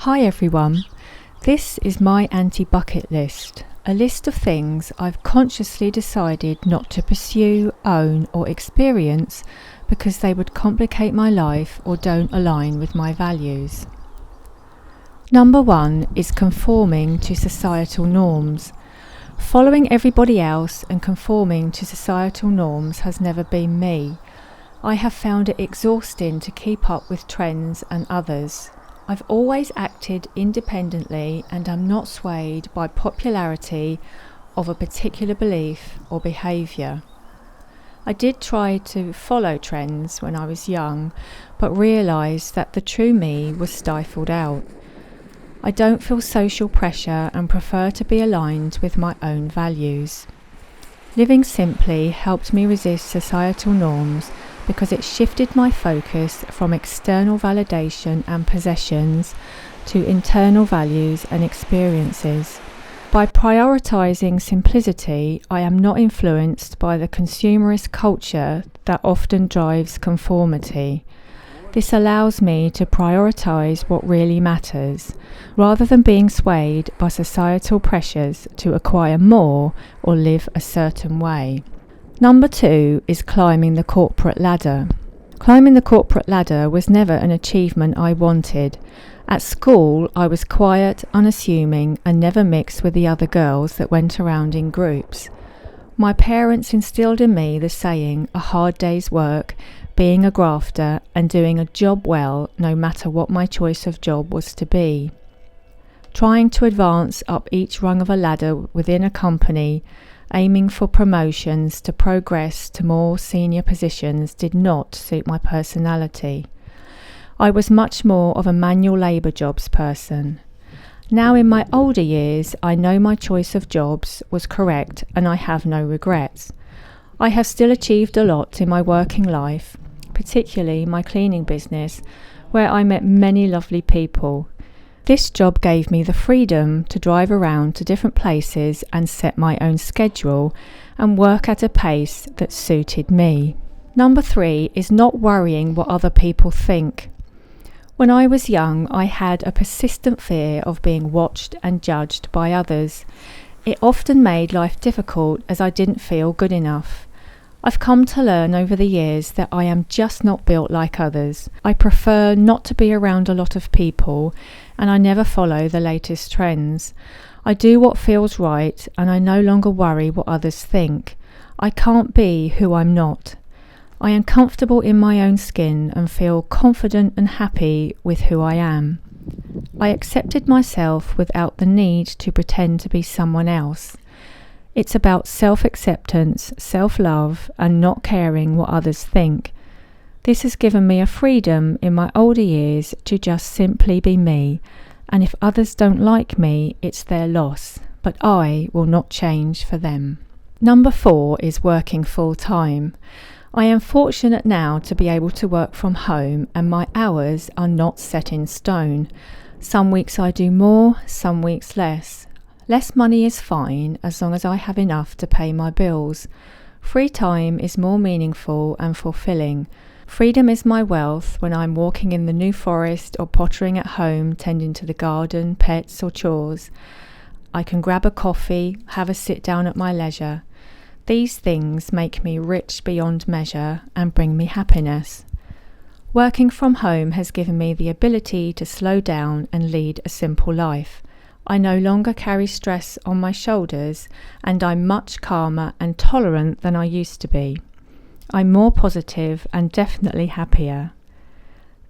Hi everyone, this is my anti-bucket list, a list of things I've consciously decided not to pursue, own or experience because they would complicate my life or don't align with my values. Number 1 is conforming to societal norms. Following everybody else and conforming to societal norms has never been me. I have found it exhausting to keep up with trends and others. I've always acted independently and am not swayed by popularity of a particular belief or behaviour. I did try to follow trends when I was young, but realised that the true me was stifled out. I don't feel social pressure and prefer to be aligned with my own values. Living simply helped me resist societal norms because it shifted my focus from external validation and possessions to internal values and experiences. By prioritising simplicity, I am not influenced by the consumerist culture that often drives conformity. This allows me to prioritise what really matters, rather than being swayed by societal pressures to acquire more or live a certain way. Number 2 is climbing the corporate ladder. Climbing the corporate ladder was never an achievement I wanted. At school, I was quiet, unassuming, and never mixed with the other girls that went around in groups. My parents instilled in me the saying, a hard day's work, being a grafter, and doing a job well, no matter what my choice of job was to be. Trying to advance up each rung of a ladder within a company, aiming for promotions to progress to more senior positions did not suit my personality. I was much more of a manual labour jobs person. Now in my older years, I know my choice of jobs was correct and I have no regrets. I have still achieved a lot in my working life, particularly my cleaning business, where I met many lovely people. This job gave me the freedom to drive around to different places and set my own schedule and work at a pace that suited me. Number 3 is not worrying what other people think. When I was young, I had a persistent fear of being watched and judged by others. It often made life difficult as I didn't feel good enough. I've come to learn over the years that I am just not built like others. I prefer not to be around a lot of people, and I never follow the latest trends. I do what feels right, and I no longer worry what others think. I can't be who I'm not. I am comfortable in my own skin and feel confident and happy with who I am. I accepted myself without the need to pretend to be someone else. It's about self-acceptance, self-love, and not caring what others think. This has given me a freedom in my older years to just simply be me, and if others don't like me, it's their loss, but I will not change for them. Number 4 is working full-time. I am fortunate now to be able to work from home, and my hours are not set in stone. Some weeks I do more, some weeks less. Less money is fine as long as I have enough to pay my bills. Free time is more meaningful and fulfilling. Freedom is my wealth when I'm walking in the New Forest or pottering at home tending to the garden, pets or chores. I can grab a coffee, have a sit down at my leisure. These things make me rich beyond measure and bring me happiness. Working from home has given me the ability to slow down and lead a simple life. I no longer carry stress on my shoulders, and I'm much calmer and tolerant than I used to be. I'm more positive and definitely happier.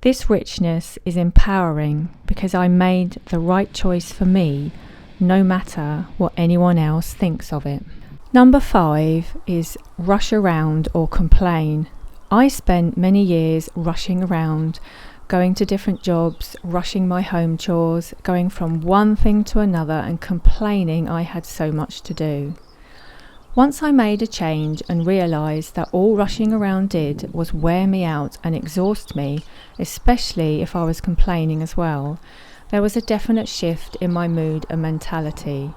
This richness is empowering because I made the right choice for me, no matter what anyone else thinks of it. Number 5 is rush around or complain. I spent many years rushing around, going to different jobs, rushing my home chores, going from one thing to another and complaining I had so much to do. Once I made a change and realised that all rushing around did was wear me out and exhaust me, especially if I was complaining as well, there was a definite shift in my mood and mentality.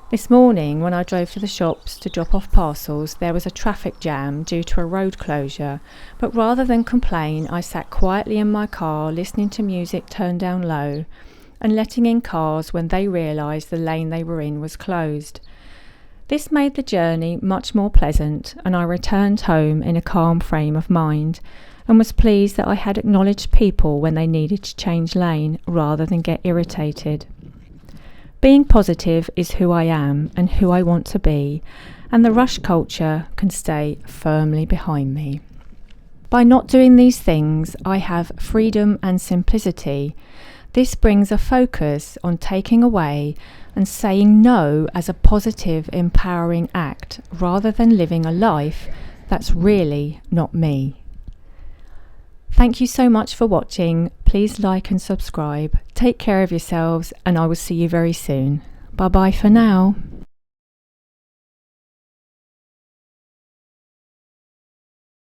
This morning, when I drove to the shops to drop off parcels, there was a traffic jam due to a road closure, but rather than complain, I sat quietly in my car listening to music turned down low. and letting in cars when they realised the lane they were in was closed. This made the journey much more pleasant, and I returned home in a calm frame of mind and was pleased that I had acknowledged people when they needed to change lane rather than get irritated. Being positive is who I am and who I want to be, and the rush culture can stay firmly behind me. By not doing these things, I have freedom and simplicity. This brings a focus on taking away and saying no as a positive, empowering act, rather than living a life that's really not me. Thank you so much for watching. Please like and subscribe. Take care of yourselves, and I will see you very soon. Bye bye for now.